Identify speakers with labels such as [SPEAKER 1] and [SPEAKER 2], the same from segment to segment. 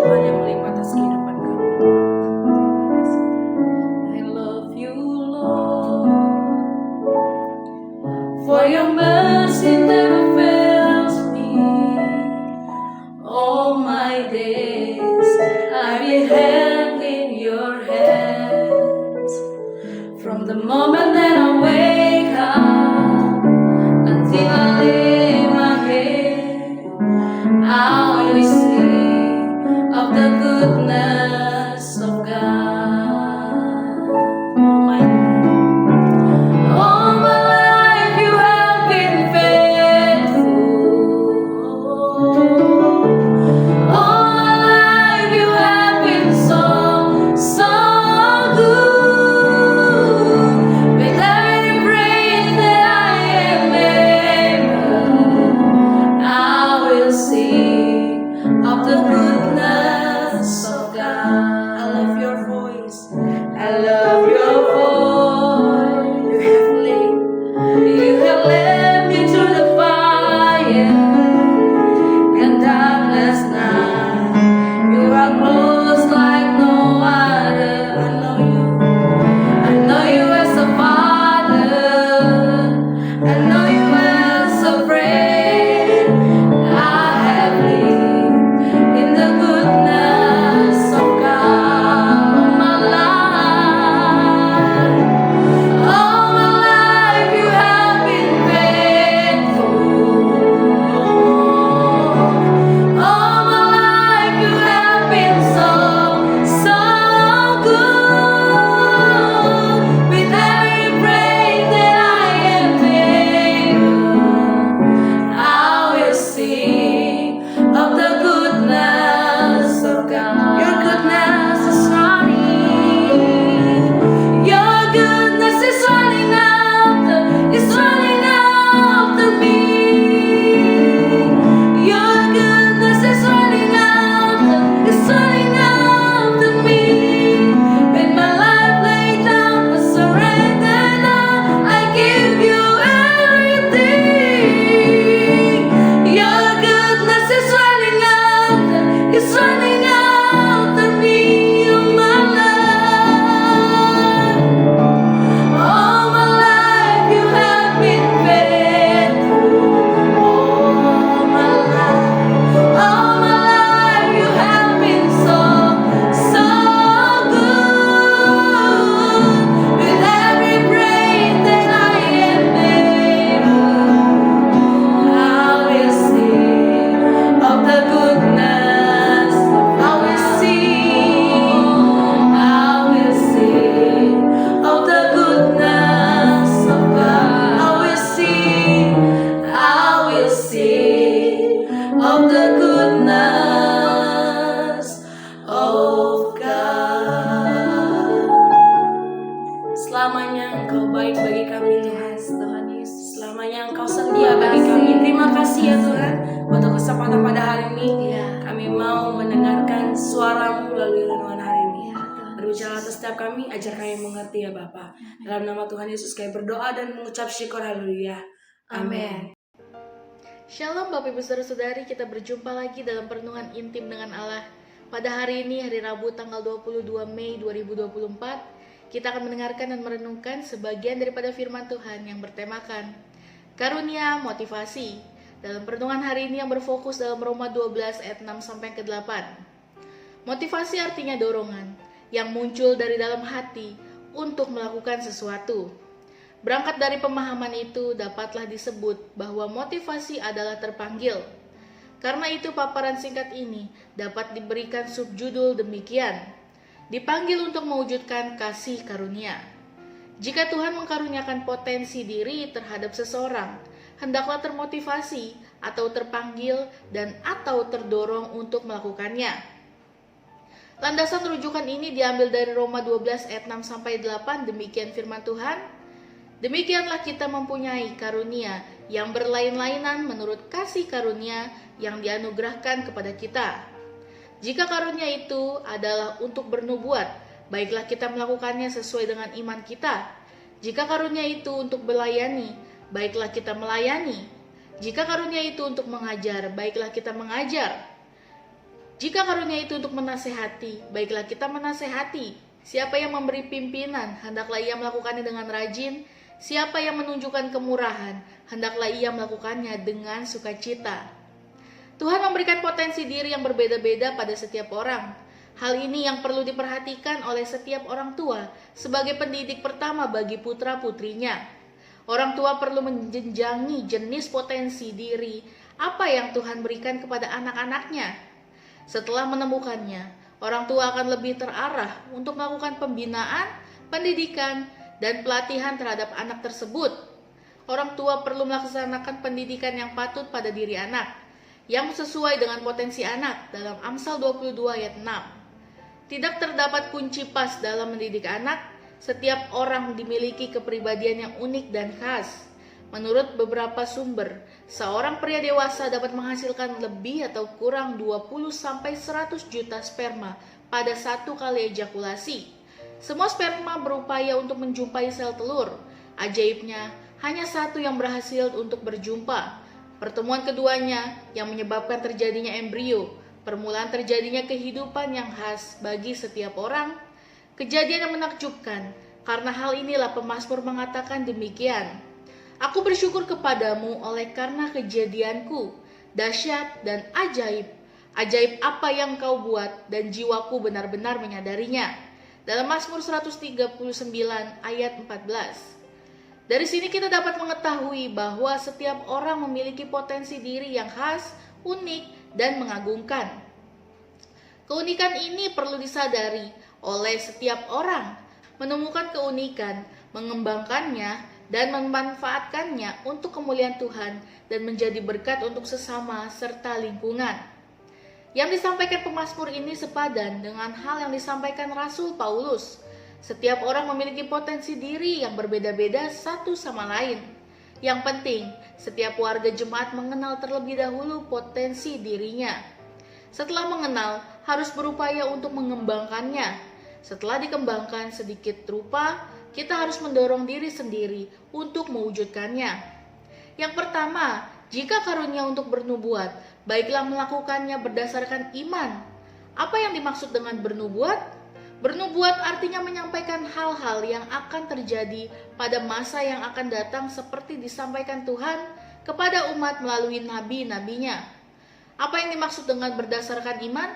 [SPEAKER 1] Tuhan yang melimpah atas kehidupan kami. I love you, Lord, for your mercy never fails me. All my days I've been held in your hands. From the moment that I wake up until I lay my head, I always sing of the goodness of God. All my life you have been faithful. All my life you have been so, so good. With every breath that I am able, I will sing of the goodness of God. I love your voice. I love your voice. You have led me through the fire and darkness night. You are close like no other. I know you as a father. I know you as a friend. I have lived in the goodness of God all my life. All my life you have been faithful. All my life you have been so, so good. With every breath that I am able, I will sing of the goodness of God. Your goodness is running. Your goodness is running after me. Your goodness is running after me. With my life laid down, I surrender now. I give you everything. Your goodness is running after me all my life. All my life you have been faithful. All my life you have been so, so good. With every breath that I am able, I will sing of the goodness. I will sing of the goodness of God. I will sing of the goodness of God. Selamanya Engkau baik bagi kami Tuhan. Selamanya Engkau setia bagi kami. Terima kasih ya Tuhan untuk kesempatan pada hari ini. Kami mau mendengarkan suara-Mu melalui renungan hari ini. Berbicara atas setiap kami, ajar kami mengerti ya Bapa. Dalam nama Tuhan Yesus kami berdoa dan mengucap syukur, haleluya. Amin.
[SPEAKER 2] Shalom Bapak Ibu Saudara-saudari, kita berjumpa lagi dalam perenungan intim dengan Allah. Pada hari ini, hari Rabu tanggal 22 Mei 2024, kita akan mendengarkan dan merenungkan sebagian daripada firman Tuhan yang bertemakan karunia motivasi. Dalam perenungan hari ini yang berfokus dalam Roma 12 ayat 6 sampai ke 8. Motivasi artinya dorongan yang muncul dari dalam hati untuk melakukan sesuatu. Berangkat dari pemahaman itu, dapatlah disebut bahwa motivasi adalah terpanggil. Karena itu paparan singkat ini dapat diberikan subjudul demikian: dipanggil untuk mewujudkan kasih karunia. Jika Tuhan mengkaruniakan potensi diri terhadap seseorang, hendaklah termotivasi atau terpanggil dan atau terdorong untuk melakukannya. Landasan rujukan ini diambil dari Roma 12 ayat 6 sampai 8. Demikian firman Tuhan. Demikianlah kita mempunyai karunia yang berlain-lainan menurut kasih karunia yang dianugerahkan kepada kita. Jika karunia itu adalah untuk bernubuat, baiklah kita melakukannya sesuai dengan iman kita. Jika karunia itu untuk melayani, baiklah kita melayani. Jika karunia itu untuk mengajar, baiklah kita mengajar. Jika karunia itu untuk menasehati, baiklah kita menasehati. Siapa yang memberi pimpinan, hendaklah ia melakukannya dengan rajin. Siapa yang menunjukkan kemurahan, hendaklah ia melakukannya dengan sukacita. Tuhan memberikan potensi diri yang berbeda-beda pada setiap orang. Hal ini yang perlu diperhatikan oleh setiap orang tua sebagai pendidik pertama bagi putra-putrinya. Orang tua perlu menjenjangi jenis potensi diri apa yang Tuhan berikan kepada anak-anaknya. Setelah menemukannya, orang tua akan lebih terarah untuk melakukan pembinaan, pendidikan, dan pelatihan terhadap anak tersebut. Orang tua perlu melaksanakan pendidikan yang patut pada diri anak, yang sesuai dengan potensi anak dalam Amsal 22 ayat 6. Tidak terdapat kunci pas dalam mendidik anak. Setiap orang dimiliki kepribadian yang unik dan khas. Menurut beberapa sumber, seorang pria dewasa dapat menghasilkan lebih atau kurang 20-100 juta sperma pada satu kali ejakulasi. Semua sperma berupaya untuk menjumpai sel telur. Ajaibnya, hanya satu yang berhasil untuk berjumpa. Pertemuan keduanya yang menyebabkan terjadinya embrio, permulaan terjadinya kehidupan yang khas bagi setiap orang. Kejadian yang menakjubkan, karena hal inilah pemazmur mengatakan demikian. Aku bersyukur kepadamu oleh karena kejadianku, dahsyat dan ajaib. Ajaib apa yang kau buat dan jiwaku benar-benar menyadarinya. Dalam Mazmur 139 ayat 14. Dari sini kita dapat mengetahui bahwa setiap orang memiliki potensi diri yang khas, unik, dan mengagumkan. Keunikan ini perlu disadari oleh setiap orang. Menemukan keunikan, mengembangkannya, dan memanfaatkannya untuk kemuliaan Tuhan dan menjadi berkat untuk sesama serta lingkungan. Yang disampaikan pemazmur ini sepadan dengan hal yang disampaikan Rasul Paulus. Setiap orang memiliki potensi diri yang berbeda-beda satu sama lain. Yang penting, setiap warga jemaat mengenal terlebih dahulu potensi dirinya. Setelah mengenal, harus berupaya untuk mengembangkannya. Setelah dikembangkan sedikit rupa, kita harus mendorong diri sendiri untuk mewujudkannya. Yang pertama, jika karunia untuk bernubuat, baiklah melakukannya berdasarkan iman. Apa yang dimaksud dengan bernubuat? Bernubuat artinya menyampaikan hal-hal yang akan terjadi pada masa yang akan datang seperti disampaikan Tuhan kepada umat melalui nabi-nabinya. Apa yang dimaksud dengan berdasarkan iman?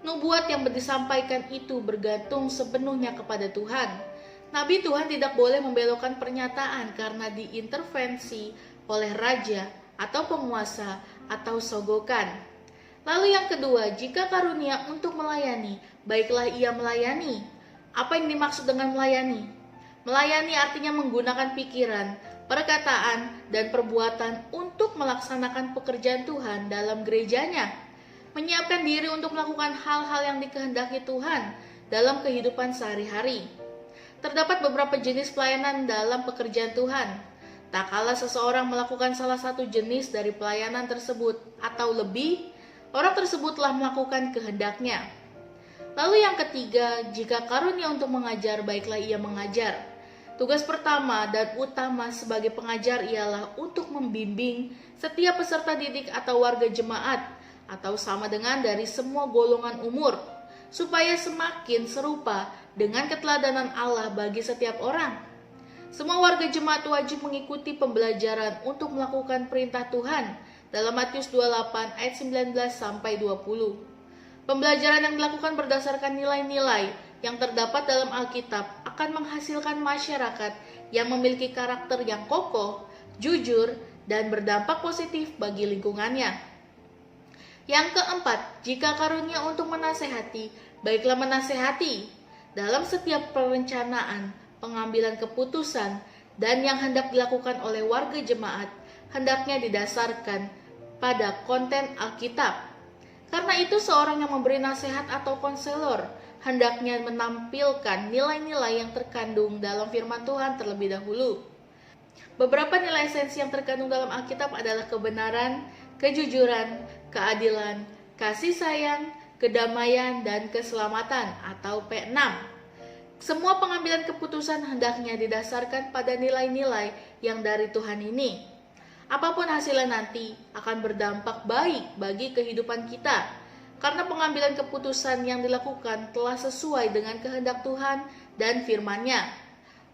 [SPEAKER 2] Nubuat yang disampaikan itu bergantung sepenuhnya kepada Tuhan. Nabi Tuhan tidak boleh membelokkan pernyataan karena diintervensi oleh raja atau penguasa atau sogokan. Lalu yang kedua, jika karunia untuk melayani, baiklah ia melayani. Apa yang dimaksud dengan melayani? Melayani artinya menggunakan pikiran, perkataan, dan perbuatan untuk melaksanakan pekerjaan Tuhan dalam gerejanya. Menyiapkan diri untuk melakukan hal-hal yang dikehendaki Tuhan dalam kehidupan sehari-hari. Terdapat beberapa jenis pelayanan dalam pekerjaan Tuhan. Tak kala seseorang melakukan salah satu jenis dari pelayanan tersebut atau lebih, orang tersebut telah melakukan kehendaknya. Lalu yang ketiga, jika karunia untuk mengajar, baiklah ia mengajar. Tugas pertama dan utama sebagai pengajar ialah untuk membimbing setiap peserta didik atau warga jemaat, atau sama dengan dari semua golongan umur, supaya semakin serupa dengan keteladanan Allah bagi setiap orang. Semua warga jemaat wajib mengikuti pembelajaran untuk melakukan perintah Tuhan dalam Matius 28 ayat 19 sampai 20. Pembelajaran yang dilakukan berdasarkan nilai-nilai yang terdapat dalam Alkitab akan menghasilkan masyarakat yang memiliki karakter yang kokoh, jujur, dan berdampak positif bagi lingkungannya. Yang keempat, jika karunia untuk menasehati, baiklah menasehati. Dalam setiap perencanaan, pengambilan keputusan, dan yang hendak dilakukan oleh warga jemaat, hendaknya didasarkan pada konten Alkitab. Karena itu seorang yang memberi nasihat atau konselor, hendaknya menampilkan nilai-nilai yang terkandung dalam firman Tuhan terlebih dahulu. Beberapa nilai esensi yang terkandung dalam Alkitab adalah kebenaran, kejujuran, keadilan, kasih sayang, kedamaian, dan keselamatan atau P6. Semua pengambilan keputusan hendaknya didasarkan pada nilai-nilai yang dari Tuhan ini. Apapun hasilnya nanti akan berdampak baik bagi kehidupan kita. karena pengambilan keputusan yang dilakukan telah sesuai dengan kehendak Tuhan dan firman-Nya.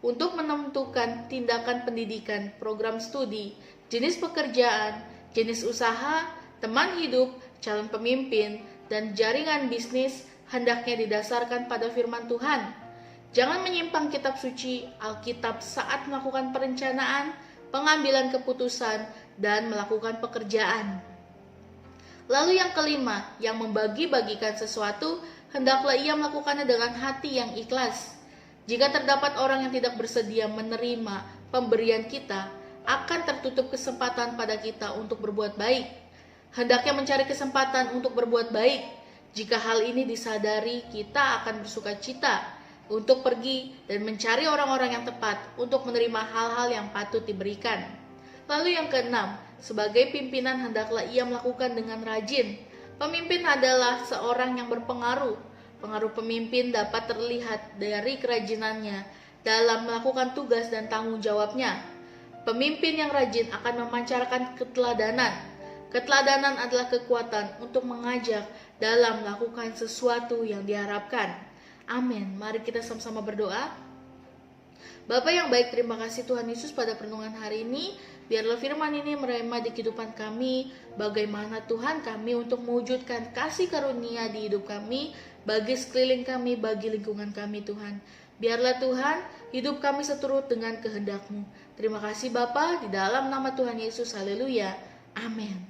[SPEAKER 2] Untuk menentukan tindakan pendidikan, program studi, jenis pekerjaan, jenis usaha, teman hidup, calon pemimpin, dan jaringan bisnis hendaknya didasarkan pada firman Tuhan. Jangan menyimpang kitab suci Alkitab saat melakukan perencanaan, pengambilan keputusan, dan melakukan pekerjaan. Lalu yang kelima, yang membagi-bagikan sesuatu, hendaklah ia melakukannya dengan hati yang ikhlas. Jika terdapat orang yang tidak bersedia menerima pemberian kita, akan tertutup kesempatan pada kita untuk berbuat baik. Hendaknya mencari kesempatan untuk berbuat baik. Jika hal ini disadari, kita akan bersuka cita untuk pergi dan mencari orang-orang yang tepat untuk menerima hal-hal yang patut diberikan. Lalu yang keenam, sebagai pimpinan hendaklah ia melakukan dengan rajin. Pemimpin adalah seorang yang berpengaruh. Pengaruh pemimpin dapat terlihat dari kerajinannya dalam melakukan tugas dan tanggung jawabnya. Pemimpin yang rajin akan memancarkan keteladanan. Keteladanan adalah kekuatan untuk mengajak dalam melakukan sesuatu yang diharapkan. Amin. Mari kita sama-sama berdoa. Bapa yang baik, terima kasih Tuhan Yesus pada perenungan hari ini. Biarlah firman ini merema di kehidupan kami. Bagaimana Tuhan kami untuk mewujudkan kasih karunia di hidup kami, bagi sekeliling kami, bagi lingkungan kami Tuhan. Biarlah Tuhan hidup kami seturut dengan kehendak-Mu. Terima kasih Bapa, di dalam nama Tuhan Yesus. Haleluya. Amin.